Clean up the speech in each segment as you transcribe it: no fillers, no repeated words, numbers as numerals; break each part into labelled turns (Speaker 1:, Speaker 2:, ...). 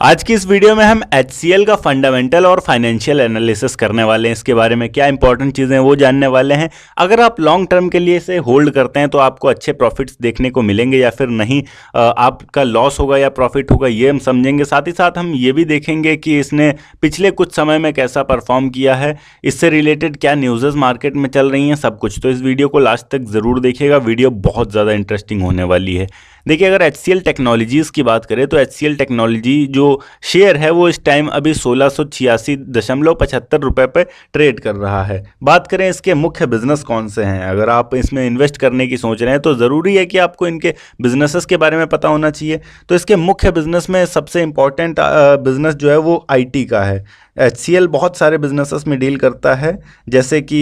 Speaker 1: आज की इस वीडियो में हम HCL का फंडामेंटल और फाइनेंशियल एनालिसिस करने वाले हैं। इसके बारे में क्या इंपॉर्टेंट चीज़ें हैं वो जानने वाले हैं। अगर आप लॉन्ग टर्म के लिए इसे होल्ड करते हैं तो आपको अच्छे प्रॉफिट्स देखने को मिलेंगे या फिर नहीं, आपका लॉस होगा या प्रॉफिट होगा, ये हम समझेंगे। साथ ही साथ हम ये भी देखेंगे कि इसने पिछले कुछ समय में कैसा परफॉर्म किया है, इससे रिलेटेड क्या न्यूज़ मार्केट में चल रही हैं, सब कुछ। तो इस वीडियो को लास्ट तक ज़रूर देखिएगा, वीडियो बहुत ज़्यादा इंटरेस्टिंग होने वाली है। देखिए, अगर HCL टेक्नोलॉजीज़ की बात करें तो HCL टेक्नोलॉजी जो शेयर है वो इस टाइम अभी 1686.75 रुपये पे ट्रेड कर रहा है। बात करें इसके मुख्य बिजनेस कौन से हैं, अगर आप इसमें इन्वेस्ट करने की सोच रहे हैं तो ज़रूरी है कि आपको इनके बिजनेसेस के बारे में पता होना चाहिए। तो इसके मुख्य बिजनेस में सबसे इंपॉर्टेंट बिजनेस जो है वो IT का है। HCL बहुत सारे बिजनेसेस में डील करता है, जैसे कि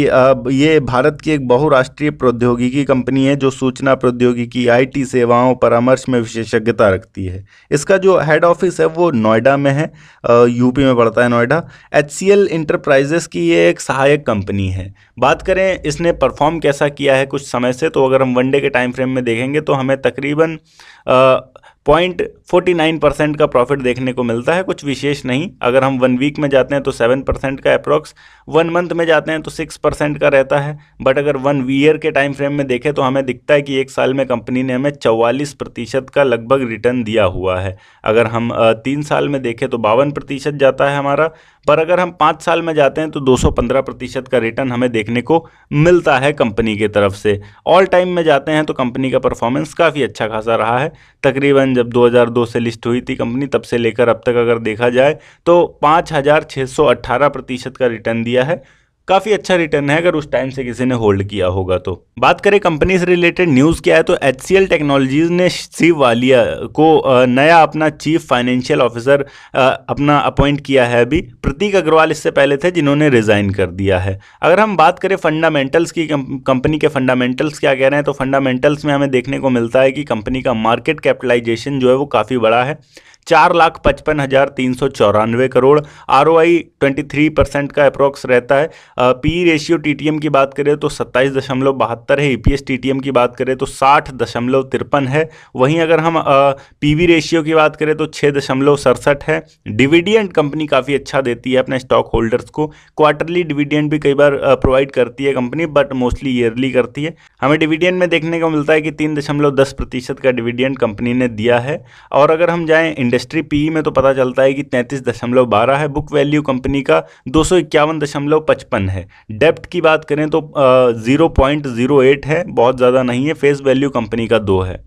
Speaker 1: ये भारत की एक बहुराष्ट्रीय प्रौद्योगिकी कंपनी है जो सूचना प्रौद्योगिकी, IT सेवाओं, परामर्श में विशेषज्ञता रखती है। इसका जो हेड ऑफिस है वो नोएडा में है, यूपी में पड़ता है नोएडा। HCL इंटरप्राइजेस की ये एक सहायक कंपनी है। बात करें इसने परफॉर्म कैसा किया है कुछ समय से, तो अगर हम वनडे के टाइम फ्रेम में देखेंगे तो हमें तकरीबन 0.49% का प्रॉफिट देखने को मिलता है, कुछ विशेष नहीं। अगर हम 1 वीक में जाते हैं तो 7% का अप्रॉक्स, 1 मंथ में जाते हैं तो 6% का रहता है। बट अगर 1 ईयर के टाइम फ्रेम में देखें तो हमें दिखता है कि एक साल में कंपनी ने हमें 44% का लगभग रिटर्न दिया हुआ है। अगर हम 3 साल में देखें तो 52% जाता है हमारा, पर अगर हम 5 साल में जाते हैं तो 215% का रिटर्न हमें देखने को मिलता है कंपनी की तरफ से। ऑल टाइम में जाते हैं तो कंपनी का परफॉर्मेंस काफ़ी अच्छा खासा रहा है। तकरीबन जब 2002 से लिस्ट हुई थी कंपनी, तब से लेकर अब तक अगर देखा जाए तो 5618% का रिटर्न दिया है। काफ़ी अच्छा रिटर्न है अगर उस टाइम से किसी ने होल्ड किया होगा तो। बात करें कंपनी से रिलेटेड न्यूज़ क्या है, तो HCL टेक्नोलॉजीज़ ने शिव वालिया को नया अपना चीफ फाइनेंशियल ऑफिसर अपना अपॉइंट किया है। अभी प्रतीक अग्रवाल इससे पहले थे जिन्होंने रिज़ाइन कर दिया है। अगर हम बात करें फंडामेंटल्स की, कंपनी के फंडामेंटल्स क्या कह रहे हैं, तो फंडामेंटल्स में हमें देखने को मिलता है कि कंपनी का मार्केट कैपिटलाइजेशन जो है वो काफ़ी बड़ा है, 4,55,394 करोड़। ROI 23% का अप्रॉक्स रहता है। PE रेशियो TTM की बात करें तो 27.72 है। EPS TTM की बात करें तो 60.53 है। वहीं अगर हम PB रेशियो की बात करें तो 6.67 है। डिविडेंड कंपनी काफ़ी अच्छा देती है अपने स्टॉक होल्डर्स को। क्वार्टरली डिविडेंड भी कई बार प्रोवाइड करती है कंपनी, बट मोस्टली ईयरली करती है। हमें डिविडेंड में देखने को मिलता है कि 3.10% का डिविडेंड कंपनी ने दिया है। और अगर हम जाएँ इंडस्ट्री PE में तो पता चलता है कि 33.12 है। बुक वैल्यू कंपनी का 251.55 है। डेप्ट की बात करें तो 0.08 है, बहुत ज़्यादा नहीं है। फेस वैल्यू कंपनी का 2 है।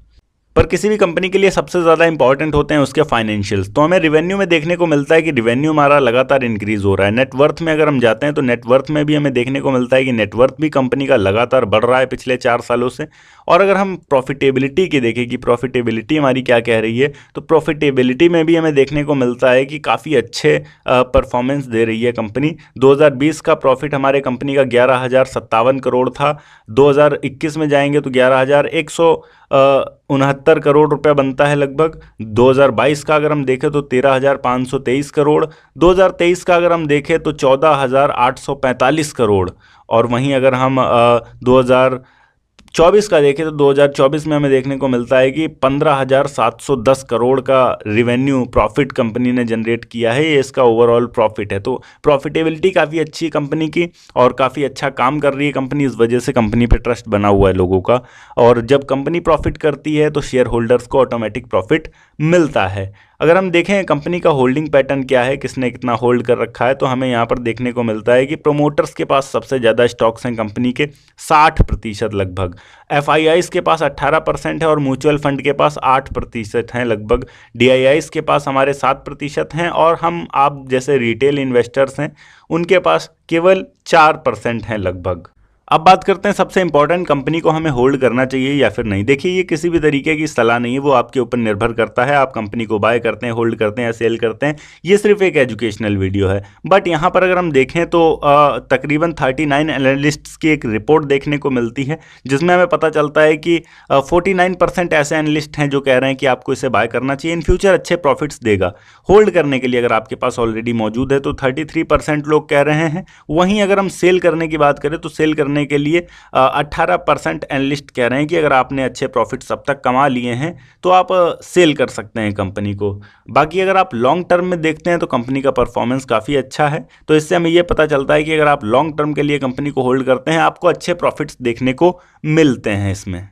Speaker 1: पर किसी भी कंपनी के लिए सबसे ज़्यादा इंपॉर्टेंट होते हैं उसके फाइनेंशियल्स। तो हमें रिवेन्यू में देखने को मिलता है कि रिवेन्यू हमारा लगातार इंक्रीज हो रहा है। नेटवर्थ में अगर हम जाते हैं तो नेटवर्थ में भी हमें देखने को मिलता है कि नेटवर्थ भी कंपनी का लगातार बढ़ रहा है पिछले 4 सालों से। और अगर हम प्रॉफिटेबिलिटी की देखें कि प्रॉफिटेबिलिटी हमारी क्या कह रही है, तो प्रॉफिटेबिलिटी में भी हमें देखने को मिलता है कि काफ़ी अच्छे परफॉर्मेंस दे रही है कंपनी। 2020 का प्रॉफिट हमारे कंपनी का 11,057 करोड़ था। 2021 में जाएंगे तो 11,169 करोड़ रुपए बनता है लगभग। 2022 का अगर हम देखें तो 13,523 करोड़। 2023 का अगर हम देखें तो 14,845 करोड़। और वहीं अगर हम 2024 का देखें तो 2024 में हमें देखने को मिलता है कि 15,710 करोड़ का रिवेन्यू प्रॉफिट कंपनी ने जनरेट किया है। ये इसका ओवरऑल प्रॉफिट है। तो प्रॉफिटेबिलिटी काफ़ी अच्छी कंपनी की और काफ़ी अच्छा काम कर रही है कंपनी। इस वजह से कंपनी पे ट्रस्ट बना हुआ है लोगों का। और जब कंपनी प्रॉफिट करती है तो शेयर होल्डर्स को ऑटोमेटिक प्रॉफिट मिलता है। अगर हम देखें कंपनी का होल्डिंग पैटर्न क्या है, किसने कितना होल्ड कर रखा है, तो हमें यहाँ पर देखने को मिलता है कि प्रोमोटर्स के पास सबसे ज़्यादा स्टॉक्स हैं कंपनी के, 60% लगभग। FIIs के पास 18% है और म्यूचुअल फंड के पास 8% हैं लगभग। DIIs के पास हमारे 7% हैं और हम आप जैसे रिटेल इन्वेस्टर्स हैं उनके पास केवल 4% हैं लगभग। अब बात करते हैं सबसे इंपॉर्टेंट, कंपनी को हमें होल्ड करना चाहिए या फिर नहीं। देखिए, ये किसी भी तरीके की सलाह नहीं है, वो आपके ऊपर निर्भर करता है। आप कंपनी को बाय करते हैं, होल्ड करते हैं या सेल करते हैं। ये सिर्फ एक एजुकेशनल वीडियो है। बट यहाँ पर अगर हम देखें तो तकरीबन 39 एनालिस्ट्स की एक रिपोर्ट देखने को मिलती है, जिसमें हमें पता चलता है कि 49% ऐसे एनालिस्ट हैं जो कह रहे हैं कि आपको इसे बाय करना चाहिए, इन फ्यूचर अच्छे प्रॉफिट्स देगा। होल्ड करने के लिए अगर आपके पास ऑलरेडी मौजूद है तो 33% लोग कह रहे हैं। वहीं अगर हम सेल करने की बात करें तो सेल करने करने के लिए 18% एनालिस्ट कह रहे हैं कि अगर आपने अच्छे प्रॉफिट्स अब तक कमा लिए हैं तो आप सेल कर सकते हैं कंपनी को। बाकी अगर आप लॉन्ग टर्म में देखते हैं तो कंपनी का परफॉर्मेंस काफ़ी अच्छा है। तो इससे हमें ये पता चलता है कि अगर आप लॉन्ग टर्म के लिए कंपनी को होल्ड करते हैं आपको अच्छे प्रॉफिट्स देखने को मिलते हैं इसमें।